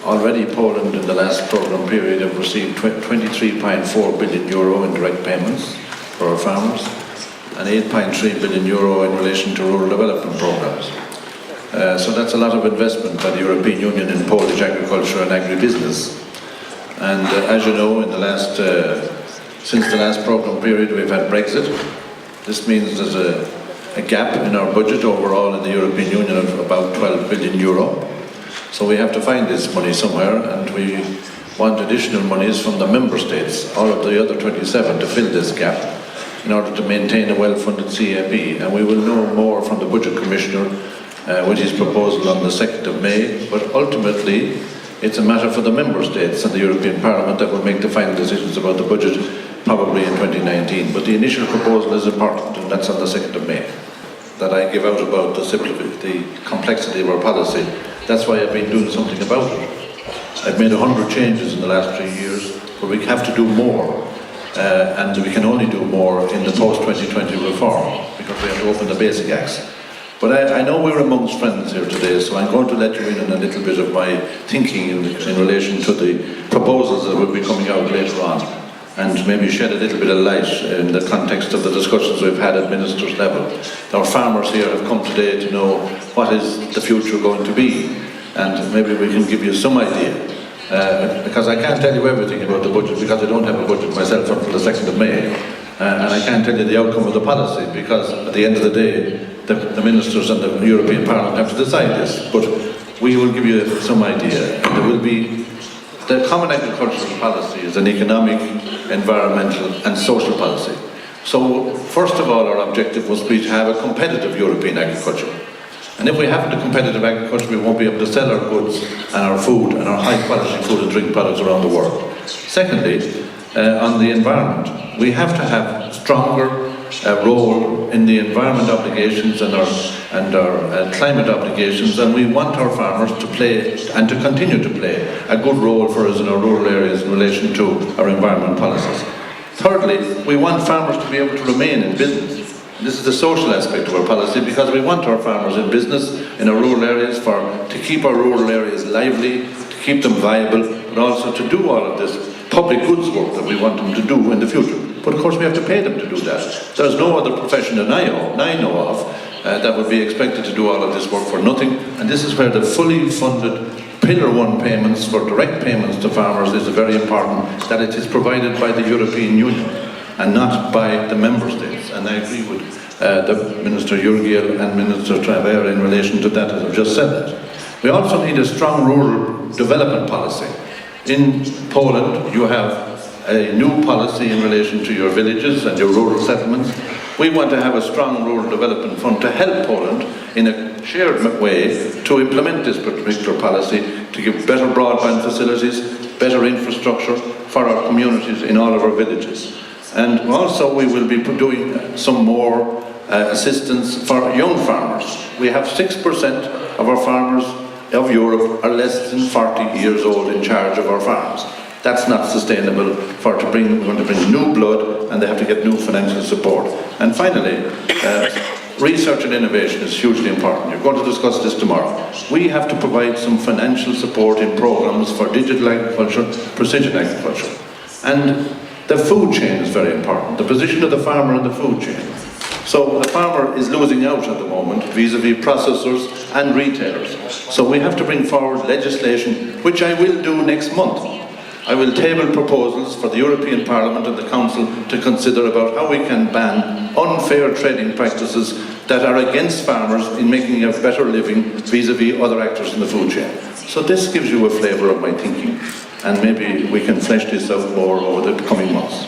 already Poland in the last programme period have received 23.4 billion euro in direct payments for our farmers and 8.3 billion euro in relation to rural development programmes. So that's a lot of investment by the European Union in Polish agriculture and agribusiness. And as you know, in the last, since the last programme period, we've had Brexit. This means there's a gap in our budget overall in the European Union of about 12 billion euro. So we have to find this money somewhere, and we want additional monies from the member states, all of the other 27, to fill this gap in order to maintain a well-funded CAP. And we will know more from the Budget Commissioner with his proposal on the 2nd of May, but ultimately it's a matter for the member states and the European Parliament that will make the final decisions about the budget probably in 2019. But the initial proposal is important, and that's on the 2nd of May, that I give out about the complexity of our policy. That's why I've been doing something about it. I've made 100 changes in the last 3 years, but we have to do more, and we can only do more in the post-2020 reform, because we have to open the basic acts. But I know we're amongst friends here today, so I'm going to let you in on a little bit of my thinking in relation to the proposals that will be coming out later on, and maybe shed a little bit of light in the context of the discussions we've had at ministers' level. Our farmers here have come today to know what is the future going to be, and maybe we can give you some idea. Because I can't tell you everything about the budget, because I don't have a budget myself until the 2nd of May. And I can't tell you the outcome of the policy, because at the end of the day, the ministers and the European Parliament have to decide this. But we will give you some idea. And there will be, the common agricultural policy is an economic, environmental and social policy. So first of all, our objective must be to have a competitive European agriculture. And if we haven't a competitive agriculture, we won't be able to sell our goods and our food and our high quality food and drink products around the world. Secondly, on the environment, we have to have stronger role in the environment obligations and our climate obligations, and we want our farmers to play and to continue to play a good role for us in our rural areas in relation to our environment policies. Thirdly, we want farmers to be able to remain in business. This is the social aspect of our policy, because we want our farmers in business in our rural areas to keep our rural areas lively, to keep them viable, but also to do all of this public goods work that we want them to do in the future. But of course we have to pay them to do that. There's no other profession that I know of that would be expected to do all of this work for nothing, and this is where the fully funded Pillar 1 payments for direct payments to farmers is very important, that it is provided by the European Union and not by the member states. And I agree with the Minister Jurgiel and Minister Travera in relation to that, as I've just said that. We also need a strong rural development policy. In Poland, you have a new policy in relation to your villages and your rural settlements. We want to have a strong rural development fund to help Poland in a shared way to implement this particular policy, to give better broadband facilities, better infrastructure for our communities in all of our villages. And also we will be doing some more assistance for young farmers. We have 6% of our farmers of Europe are less than 40 years old in charge of our farms. That's not sustainable. We want to bring new blood, and they have to get new financial support. And finally, research and innovation is hugely important. You're going to discuss this tomorrow. We have to provide some financial support in programs for digital agriculture, precision agriculture. And the food chain is very important, the position of the farmer in the food chain. So the farmer is losing out at the moment vis-à-vis processors and retailers. So we have to bring forward legislation, which I will do next month. I will table proposals for the European Parliament and the Council to consider about how we can ban unfair trading practices that are against farmers in making a better living vis-à-vis other actors in the food chain. So this gives you a flavour of my thinking, and maybe we can flesh this out more over the coming months.